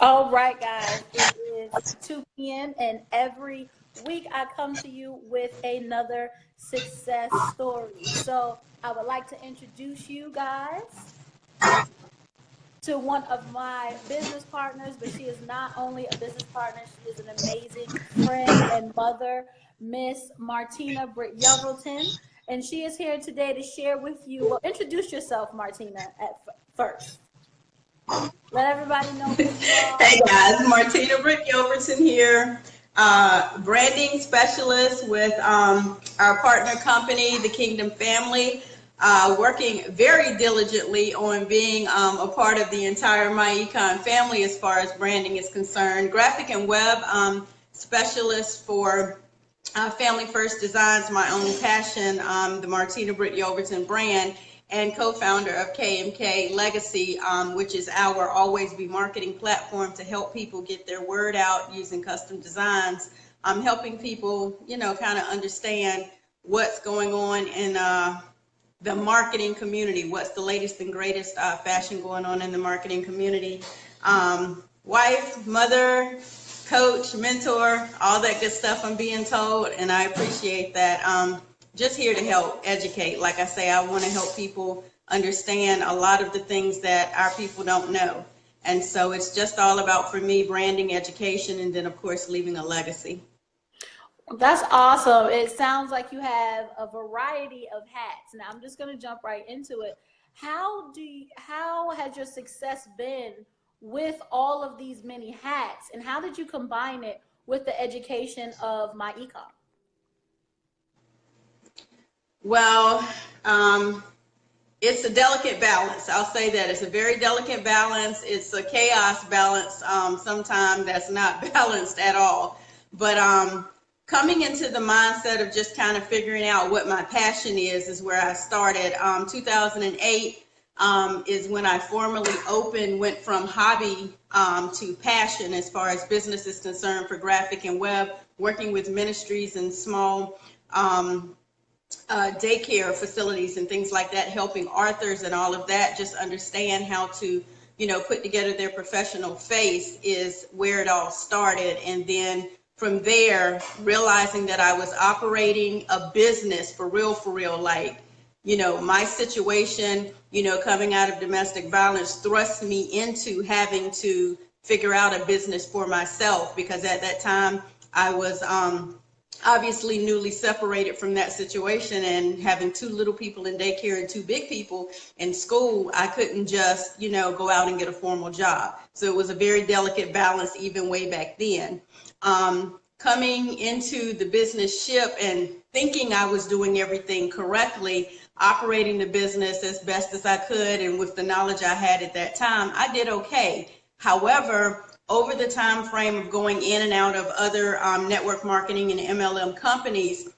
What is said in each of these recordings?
All right, guys, it is 2 p.m. and every week I come to you with another success story. So I would like to introduce you guys to one of my business partners, but she is not only a business partner, she is an amazing friend and mother, Miss Martina Britt Yelverton. And she is here today to share with you. Well, introduce yourself, Martina, at first. Let everybody know who you are. Hey guys, Martina Britt Yelverton here, branding specialist with our partner company, the Kingdom Family, working very diligently on being a part of the entire MyEcon family as far as branding is concerned. Graphic and web specialist for Family First Designs, my own passion, the Martina Britt Yelverton brand, and co-founder of KMK Legacy, which is our Always Be marketing platform to help people get their word out using custom designs. I'm helping people, kind of understand what's going on in the marketing community, what's the latest and greatest fashion going on in the marketing community. Wife, mother, coach, mentor, all that good stuff I'm being told, and I appreciate that. Just here to help educate. Like I say, I want to help people understand a lot of the things that our people don't know. And so it's just all about, for me, branding, education, and then, of course, leaving a legacy. That's awesome. It sounds like you have a variety of hats. Now, I'm just going to jump right into it. How has your success been with all of these many hats, and how did you combine it with the education of MyEcon? Well, it's a delicate balance. I'll say that it's a very delicate balance. It's a chaos balance. Sometimes that's not balanced at all. But coming into the mindset of just kind of figuring out what my passion is where I started. 2008 is when I formally went from hobby to passion as far as business is concerned for graphic and web, working with ministries and small daycare facilities and things like that, helping authors and all of that just understand how to, put together their professional face is where it all started. And then from there, realizing that I was operating a business for real, like, my situation, coming out of domestic violence thrust me into having to figure out a business for myself, because at that time I was obviously newly separated from that situation, and having 2 little people in daycare and 2 big people in school, I couldn't just, go out and get a formal job. So it was a very delicate balance even way back then. Coming into the business ship and thinking I was doing everything correctly, operating the business as best as I could, and with the knowledge I had at that time, I did okay. However, over the time frame of going in and out of other network marketing and MLM companies,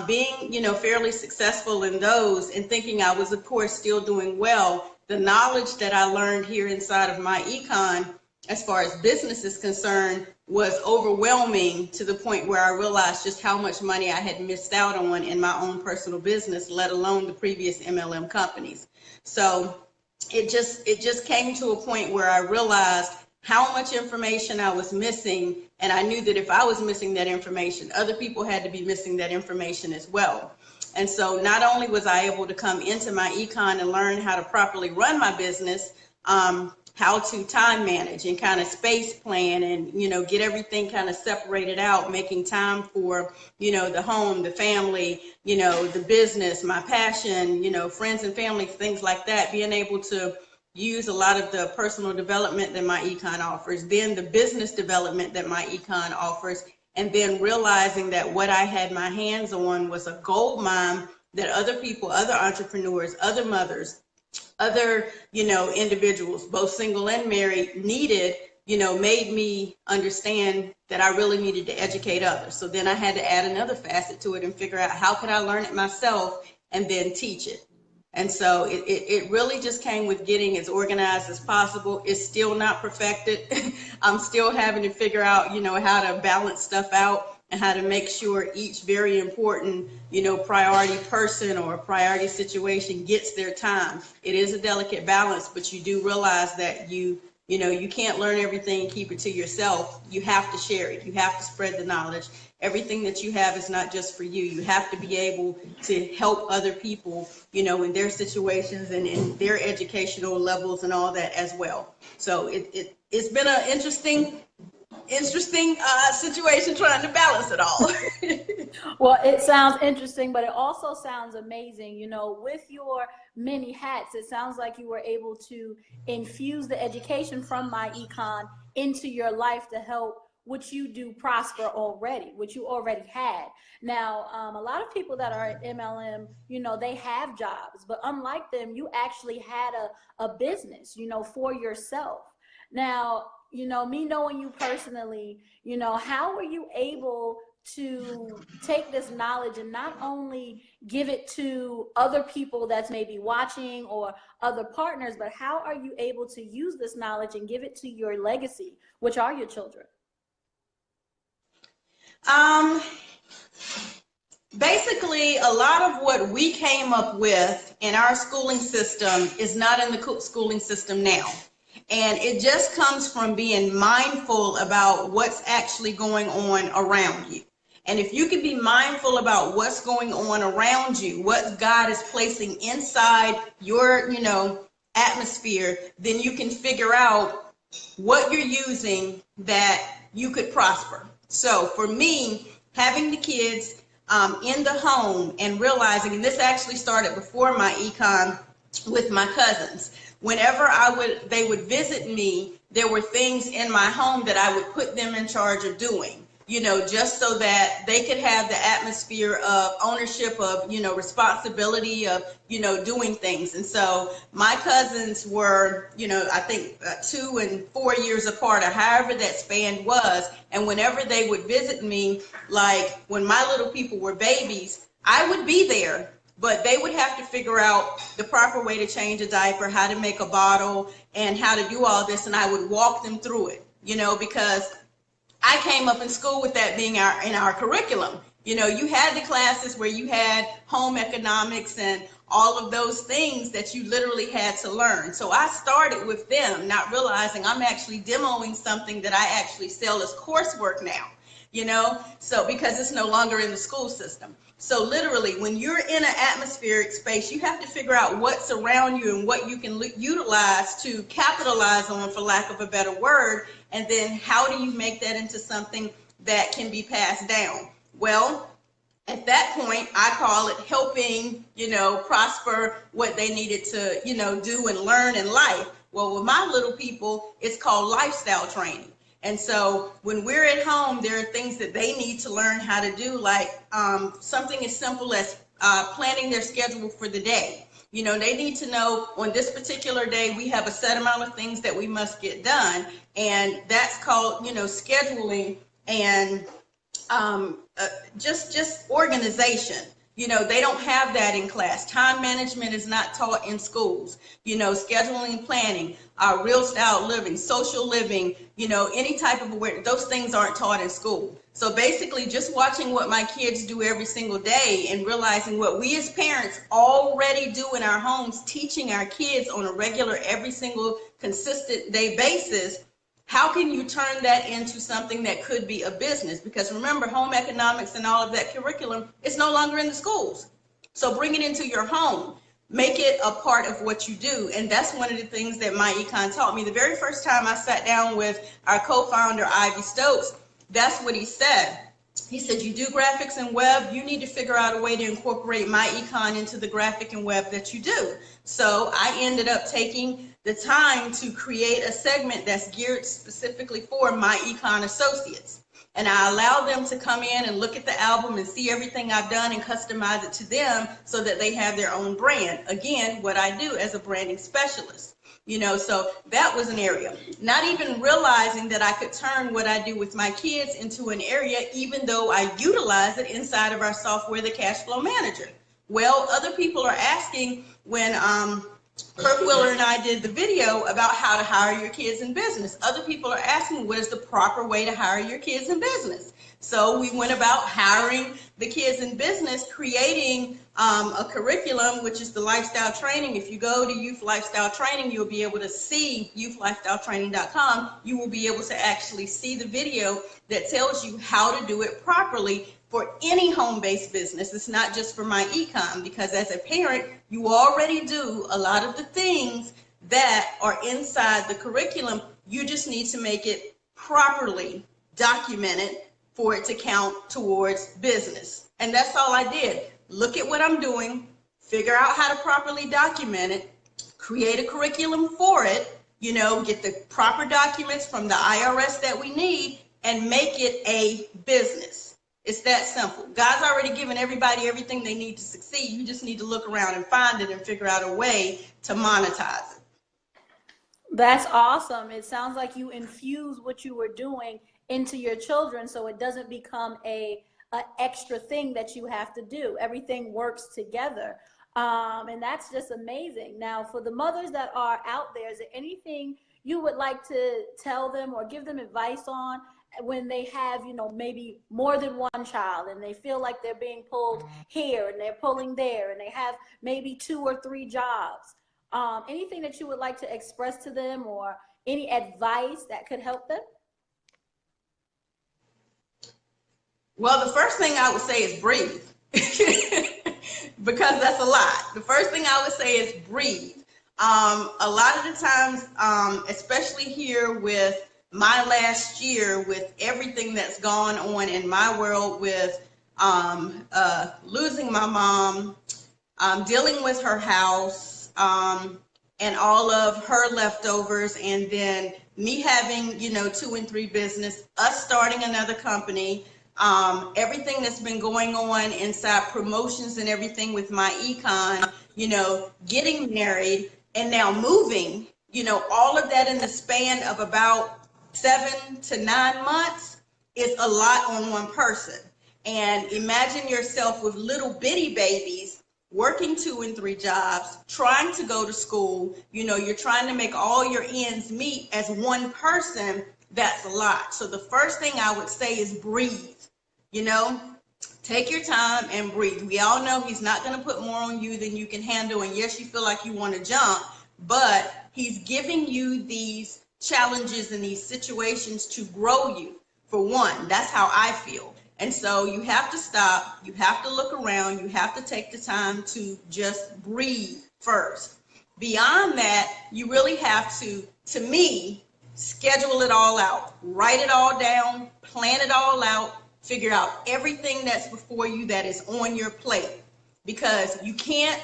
being fairly successful in those and thinking I was, of course, still doing well, the knowledge that I learned here inside of MyEcon as far as business is concerned was overwhelming, to the point where I realized just how much money I had missed out on in my own personal business, let alone the previous MLM companies. So it just came to a point where I realized how much information I was missing, and I knew that if I was missing that information, other people had to be missing that information as well. And so not only was I able to come into MyEcon and learn how to properly run my business, how to time manage and kind of space plan and, get everything kind of separated out, making time for, the home, the family, the business, my passion, friends and family, things like that, being able to use a lot of the personal development that MyEcon offers, then the business development that MyEcon offers, and then realizing that what I had my hands on was a gold mine that other people, other entrepreneurs, other mothers, other, individuals, both single and married, needed, made me understand that I really needed to educate others. So then I had to add another facet to it and figure out how could I learn it myself and then teach it. And so it really just came with getting as organized as possible. It's still not perfected. I'm still having to figure out, how to balance stuff out and how to make sure each very important, priority person or priority situation gets their time. It is a delicate balance, but you do realize that you You know, you can't learn everything and keep it to yourself. You have to share it. You have to spread the knowledge. Everything that you have is not just for you. You have to be able to help other people, you know, in their situations and in their educational levels and all that as well. So it's been an interesting situation trying to balance it all. Well, it sounds interesting, but it also sounds amazing. You know, with your many hats, it sounds like you were able to infuse the education from my econ into your life to help what you do prosper already, what you already had. Now, a lot of people that are at MLM, you know, they have jobs, but unlike them, you actually had a business, you know, for yourself. Now, you know, me knowing you personally, you know, how were you able to take this knowledge and not only give it to other people that's maybe watching or other partners, but how are you able to use this knowledge and give it to your legacy, which are your children? Basically, a lot of what we came up with in our schooling system is not in the schooling system now. And it just comes from being mindful about what's actually going on around you. And if you can be mindful about what's going on around you, what God is placing inside your, you know, atmosphere, then you can figure out what you're using that you could prosper. So for me, having the kids in the home and realizing, and this actually started before my econ with my cousins. Whenever they would visit me, there were things in my home that I would put them in charge of doing, you know, just so that they could have the atmosphere of ownership, of, you know, responsibility, of, you know, doing things. And so my cousins were, you know, I think 2 and 4 years apart, or however that span was. And whenever they would visit me, like when my little people were babies, I would be there. But they would have to figure out the proper way to change a diaper, how to make a bottle, and how to do all this. And I would walk them through it, you know, because I came up in school with that being in our curriculum. You know, you had the classes where you had home economics and all of those things that you literally had to learn. So I started with them, not realizing I'm actually demoing something that I actually sell as coursework now, you know, so because it's no longer in the school system. So literally, when you're in an atmospheric space, you have to figure out what's around you and what you can utilize to capitalize on, for lack of a better word, and then how do you make that into something that can be passed down? Well, at that point, I call it helping, you know, prosper what they needed to, you know, do and learn in life. Well, with my little people, it's called lifestyle training. And so when we're at home, there are things that they need to learn how to do, like something as simple as planning their schedule for the day. You know, they need to know on this particular day, we have a set amount of things that we must get done. And that's called, you know, scheduling and just organization. You know, they don't have that in class. Time management is not taught in schools. You know, scheduling, planning, real style living, social living, you know, any type of awareness, those things aren't taught in school. So basically just watching what my kids do every single day and realizing what we as parents already do in our homes, teaching our kids on a regular, every single consistent day basis. How can you turn that into something that could be a business? Because remember, home economics and all of that curriculum is no longer in the schools. So bring it into your home. Make it a part of what you do. And that's one of the things that my econ taught me. The very first time I sat down with our co-founder, Ivy Stokes, that's what he said. He said, you do graphics and web, you need to figure out a way to incorporate my econ into the graphic and web that you do. So I ended up taking the time to create a segment that's geared specifically for my econ associates. And I allow them to come in and look at the album and see everything I've done and customize it to them so that they have their own brand. Again, what I do as a branding specialist. You know, so that was an area. Not even realizing that I could turn what I do with my kids into an area, even though I utilize it inside of our software, the Cash Flow Manager. Well, other people are asking when Kirk Wheeler and I did the video about how to hire your kids in business. Other people are asking, what is the proper way to hire your kids in business? So we went about hiring the kids in business, creating a curriculum, which is the lifestyle training. If you go to Youth Lifestyle Training, you'll be able to see youthlifestyletraining.com. You will be able to actually see the video that tells you how to do it properly for any home-based business. It's not just for my ecom, because as a parent, you already do a lot of the things that are inside the curriculum. You just need to make it properly documented for it to count towards business. And that's all I did. Look at what I'm doing, figure out how to properly document it, create a curriculum for it, you know, get the proper documents from the IRS that we need, and make it a business. It's that simple. God's already given everybody everything they need to succeed. You just need to look around and find it and figure out a way to monetize it. That's awesome. It sounds like you infuse what you were doing into your children, so it doesn't become a extra thing that you have to do. Everything works together. And that's just amazing. Now, for the mothers that are out there, is there anything you would like to tell them or give them advice on when they have, you know, maybe more than one child and they feel like they're being pulled here and they're pulling there and they have maybe 2 or 3 jobs? Anything that you would like to express to them or any advice that could help them? Well, the first thing I would say is breathe, because that's a lot. The first thing I would say is breathe. A lot of the times, especially here with my last year, with everything that's gone on in my world, with losing my mom, dealing with her house, and all of her leftovers, and then me having, you know, 2 and 3 business, us starting another company, everything that's been going on inside promotions and everything with my econ, you know, getting married and now moving, you know, all of that in the span of about 7 to 9 months is a lot on one person. And imagine yourself with little bitty babies working 2 and 3 jobs, trying to go to school, you know, you're trying to make all your ends meet as one person. That's a lot. So the first thing I would say is breathe. You know, take your time and breathe. We all know he's not going to put more on you than you can handle. And yes, you feel like you want to jump, but he's giving you these challenges and these situations to grow you. For one, that's how I feel. And so you have to stop. You have to look around. You have to take the time to just breathe first. Beyond that, you really have to me, schedule it all out, write it all down, plan it all out. Figure out everything that's before you that is on your plate, because you can't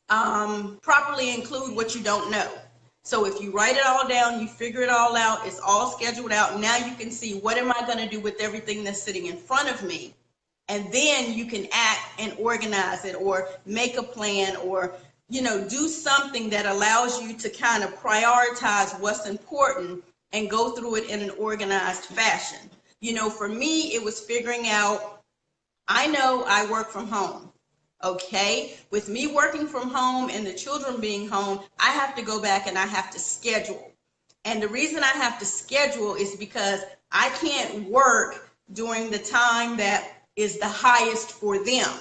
properly include what you don't know. So if you write it all down, you figure it all out, it's all scheduled out. Now you can see, what am I going to do with everything that's sitting in front of me? And then you can act and organize it, or make a plan, or, you know, do something that allows you to kind of prioritize what's important and go through it in an organized fashion. You know, for me, it was figuring out, I know I work from home, okay? With me working from home and the children being home, I have to go back and I have to schedule. And the reason I have to schedule is because I can't work during the time that is the highest for them,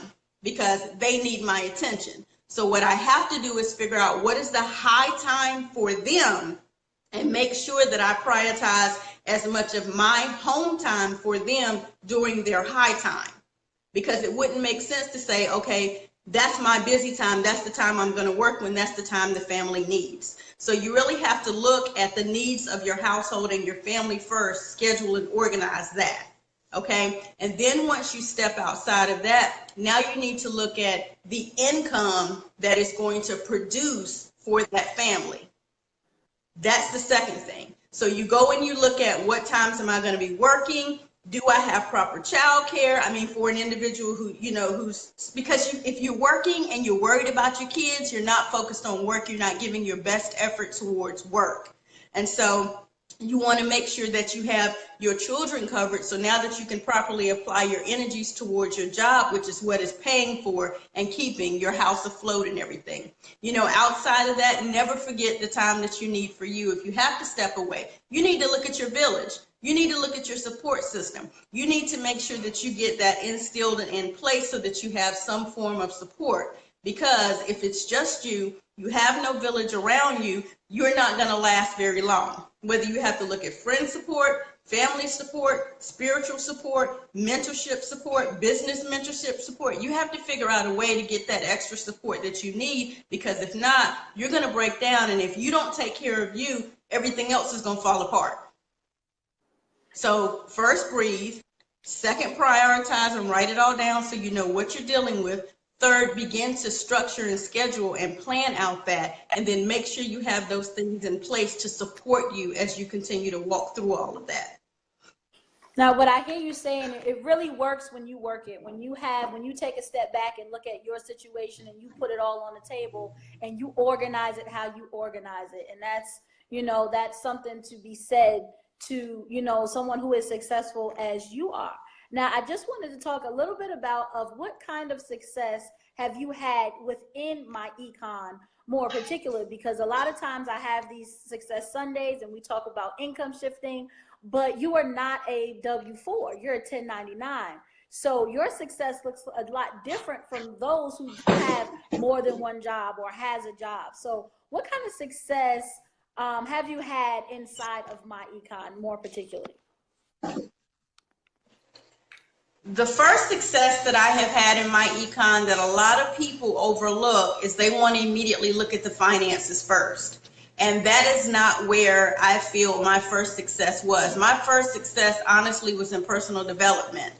because they need my attention. So what I have to do is figure out what is the high time for them and make sure that I prioritize as much of my home time for them during their high time. Because it wouldn't make sense to say, okay, that's my busy time, that's the time I'm going to work, when that's the time the family needs. So you really have to look at the needs of your household and your family first, schedule and organize that. Okay, and then once you step outside of that, now you need to look at the income that is going to produce for that family. That's the second thing. So you go and you look at, what times am I going to be working? Do I have proper child care? I mean, for an individual who, you know, because if you're working and you're worried about your kids, you're not focused on work, you're not giving your best effort towards work. And so You want to make sure that you have your children covered. So now that you can properly apply your energies towards your job, which is what is paying for and keeping your house afloat and everything. You know, outside of that, never forget the time that you need for you. If you have to step away, you need to look at your village. You need to look at your support system. You need to make sure that you get that instilled and in place so that you have some form of support. Because if it's just you, you have no village around you, you're not going to last very long. Whether you have to look at friend support, family support, spiritual support, mentorship support, business mentorship support, you have to figure out a way to get that extra support that you need, because if not, you're going to break down. And if you don't take care of you, everything else is going to fall apart. So first, breathe. Second, prioritize and write it all down so you know what you're dealing with. Third, begin to structure and schedule and plan out that, and then make sure you have those things in place to support you as you continue to walk through all of that. Now, what I hear you saying, it really works when you work it. When you take a step back and look at your situation and you put it all on the table and you organize it how you organize it. And that's, you know, that's something to be said to, you know, someone who is successful as you are. Now, I just wanted to talk a little bit about what kind of success have you had within my econ, more particular, because a lot of times I have these success Sundays and we talk about income shifting, but you are not a W-4, you're a 1099. So your success looks a lot different from those who have more than one job or has a job. So what kind of success have you had inside of my econ, more particularly? The first success that I have had in my econ that a lot of people overlook is they want to immediately look at the finances first. And that is not where I feel my first success was. My first success, honestly, was in personal development.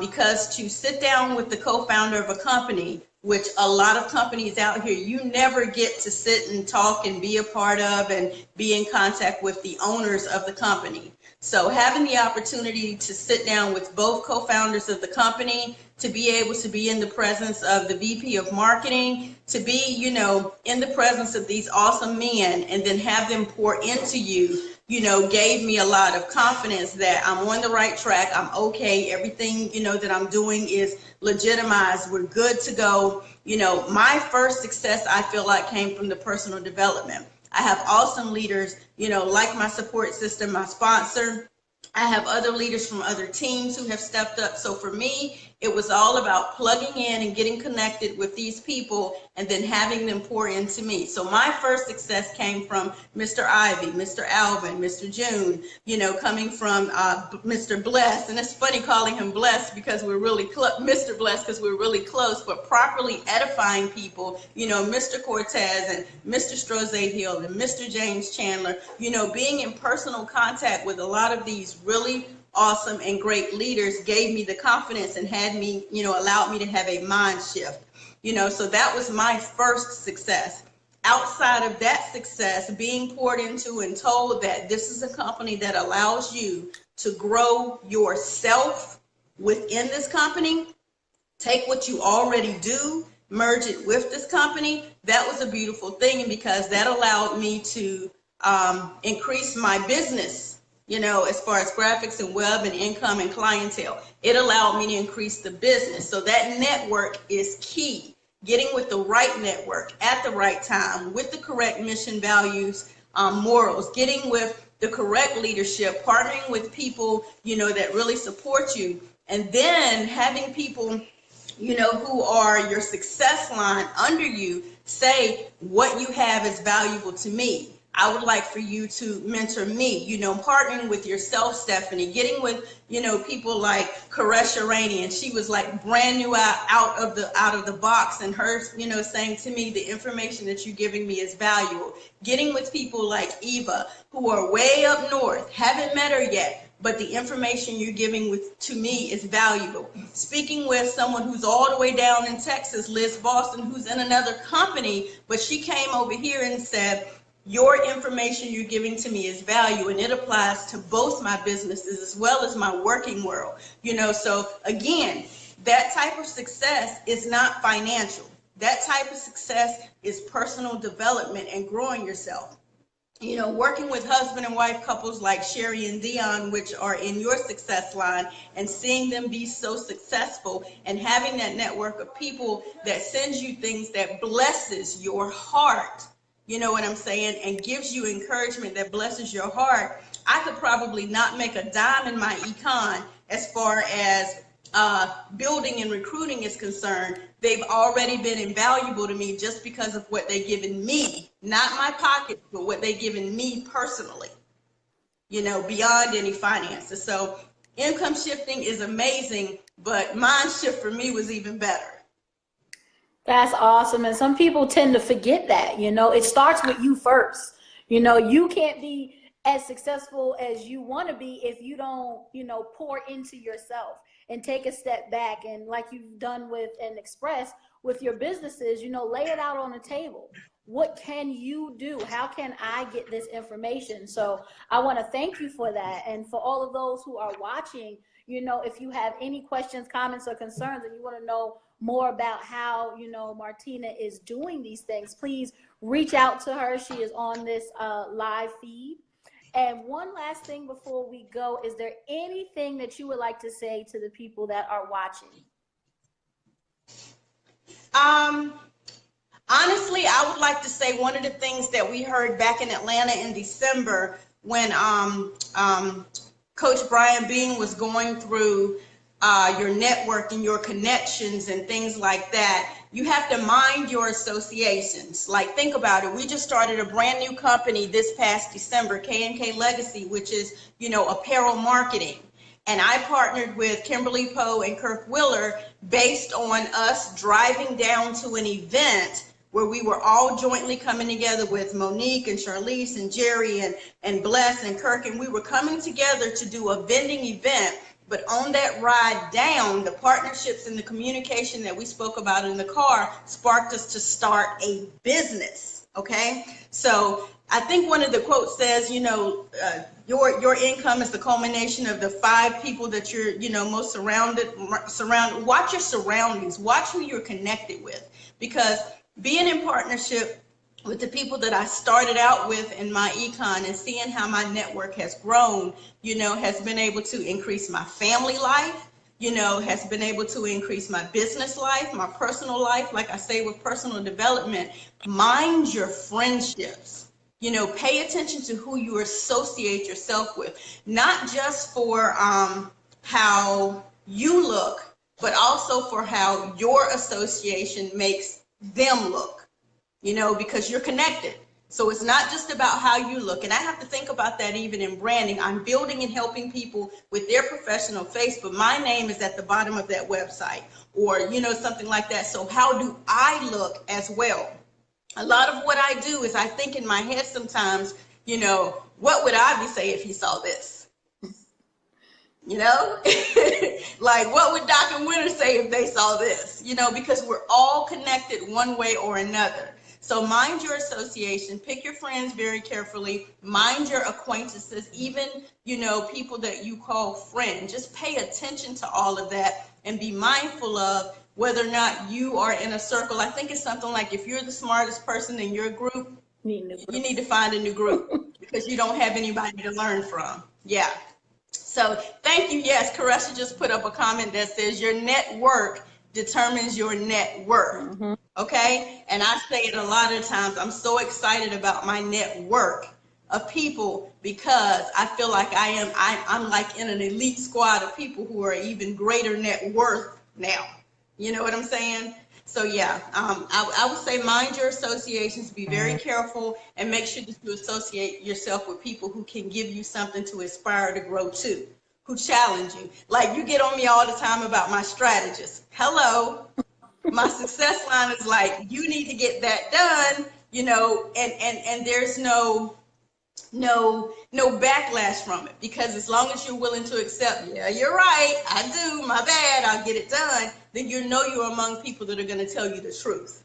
Because to sit down with the co-founder of a company, which a lot of companies out here, you never get to sit and talk and be a part of and be in contact with the owners of the company. So having the opportunity to sit down with both co-founders of the company, to be able to be in the presence of the VP of marketing, to be, you know, in the presence of these awesome men and then have them pour into you, you know, gave me a lot of confidence that I'm on the right track. I'm okay. Everything, you know, that I'm doing is legitimized. We're good to go. You know, my first success, I feel like, came from the personal development. I have awesome leaders, you know, like my support system, my sponsor. I have other leaders from other teams who have stepped up. So for me, it was all about plugging in and getting connected with these people and then having them pour into me. So my first success came from Mr. Ivy, Mr. Alvin, Mr. June, you know, coming from Mr. Bless. And it's funny calling him Bless because we're really Mr. Bless, because we're really close, but properly edifying people, you know, Mr. Cortez and Mr. Strozade Hill and Mr. James Chandler, you know, being in personal contact with a lot of these really awesome and great leaders gave me the confidence and had me, you know, allowed me to have a mind shift, you know. So that was my first success. Outside of that success, being poured into and told that this is a company that allows you to grow yourself within this company, take what you already do, merge it with this company, that was a beautiful thing, because that allowed me to increase my business, you know, as far as graphics and web and income and clientele. It allowed me to increase the business. So that network is key. Getting with the right network at the right time with the correct mission, values, morals, getting with the correct leadership, partnering with people, you know, that really support you, and then having people, you know, who are your success line under you say what you have is valuable to me. I would like for you to mentor me, you know, partnering with yourself, Stephanie, getting with, you know, people like Koresha Rainey, and she was like brand new out of the box, and her, you know, saying to me, the information that you're giving me is valuable. Getting with people like Eva, who are way up north, haven't met her yet, but the information you're giving to me is valuable. Speaking with someone who's all the way down in Texas, Liz Boston, who's in another company, but she came over here and said, your information you're giving to me is value, and it applies to both my businesses as well as my working world. You know, so again, that type of success is not financial. That type of success is personal development and growing yourself. you know, working with husband and wife couples like Sherry and Dion, which are in your success line, and seeing them be so successful, and having that network of people that sends you things that blesses your heart, you know what I'm saying, and gives you encouragement that blesses your heart. I could probably not make a dime in my econ as far as building and recruiting is concerned. They've already been invaluable to me just because of what they've given me, not my pocket, but what they've given me personally, you know, beyond any finances. So income shifting is amazing, but mind shift for me was even better. That's awesome. And some people tend to forget that, you know, it starts with you first. You know, you can't be as successful as you want to be if you don't, you know, pour into yourself and take a step back. And like you've done with and express with your businesses, you know, lay it out on the table. What can you do? How can I get this information? So I want to thank you for that. And for all of those who are watching, you know, if you have any questions, comments, or concerns, and you want to know more about how, you know, Martina is doing these things, please reach out to her. She is on this live feed. And one last thing before we go, is there anything that you would like to say to the people that are watching? Honestly, I would like to say one of the things that we heard back in Atlanta in December when Coach Brian Bean was going through your network and your connections and things like that. You have to mind your associations. Like, think about it. We just started a brand new company this past December, K&K Legacy, which is, you know, apparel marketing. And I partnered with Kimberly Poe and Kirk Willer based on us driving down to an event where we were all jointly coming together with Monique and Charlize and Jerry and Bless and Kirk, and we were coming together to do a vending event. But on that ride down, the partnerships and the communication that we spoke about in the car sparked us to start a business, okay? So I think one of the quotes says, you know, your income is the culmination of the 5 people that you're, you know, most surrounded. Watch your surroundings, watch who you're connected with, because being in partnership with the people that I started out with in my econ and seeing how my network has grown, you know, has been able to increase my family life, you know, has been able to increase my business life, my personal life. Like I say with personal development, mind your friendships. You know, pay attention to who you associate yourself with, not just for how you look, but also for how your association makes them look. You know, because you're connected. So it's not just about how you look. And I have to think about that even in branding. I'm building and helping people with their professional face, but my name is at the bottom of that website, or, you know, something like that. So how do I look as well? A lot of what I do is I think in my head sometimes, you know, what would Ivy say if he saw this? You know, like what would Doc and Winter say if they saw this? You know, because we're all connected one way or another. So mind your association, pick your friends very carefully, mind your acquaintances, even, you know, people that you call friend. Just pay attention to all of that and be mindful of whether or not you are in a circle. I think it's something like, if you're the smartest person in your group, you need to find a new group because you don't have anybody to learn from. Yeah. So thank you. Yes, Karesha just put up a comment that says your network determines your net worth. Mm-hmm. Okay, and I say it a lot of times. I'm so excited about my network of people because I feel like I'm like in an elite squad of people who are even greater net worth now. You know what I'm saying? So yeah, I would say mind your associations, be very careful, and make sure that you associate yourself with people who can give you something to aspire to grow to, who challenge you. Like, you get on me all the time about my strategists. Hello. My success line is like, you need to get that done, you know, and there's no backlash from it, because as long as you're willing to accept, yeah, you're right, I do, my bad, I'll get it done, then you know you're among people that are going to tell you the truth.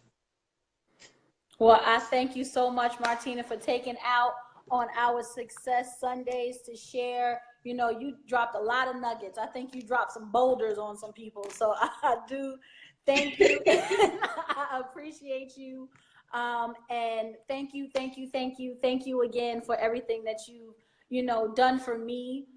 Well, I thank you so much, Martina, for taking out on our Success Sundays to share. You know, you dropped a lot of nuggets. I think you dropped some boulders on some people. So I do thank you. I appreciate you And thank you, thank you, thank you, thank you again for everything that you done for me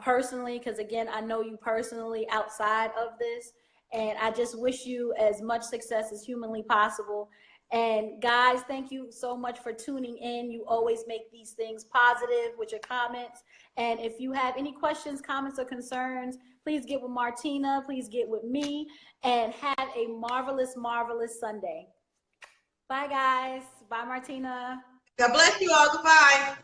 personally, because again, I know you personally outside of this, and I just wish you as much success as humanly possible. And guys, thank you so much for tuning in. You always make these things positive with your comments. And if you have any questions, comments, or concerns, please get with Martina, please get with me, and have a marvelous, marvelous Sunday. Bye, guys. Bye, Martina. God bless you all. Goodbye.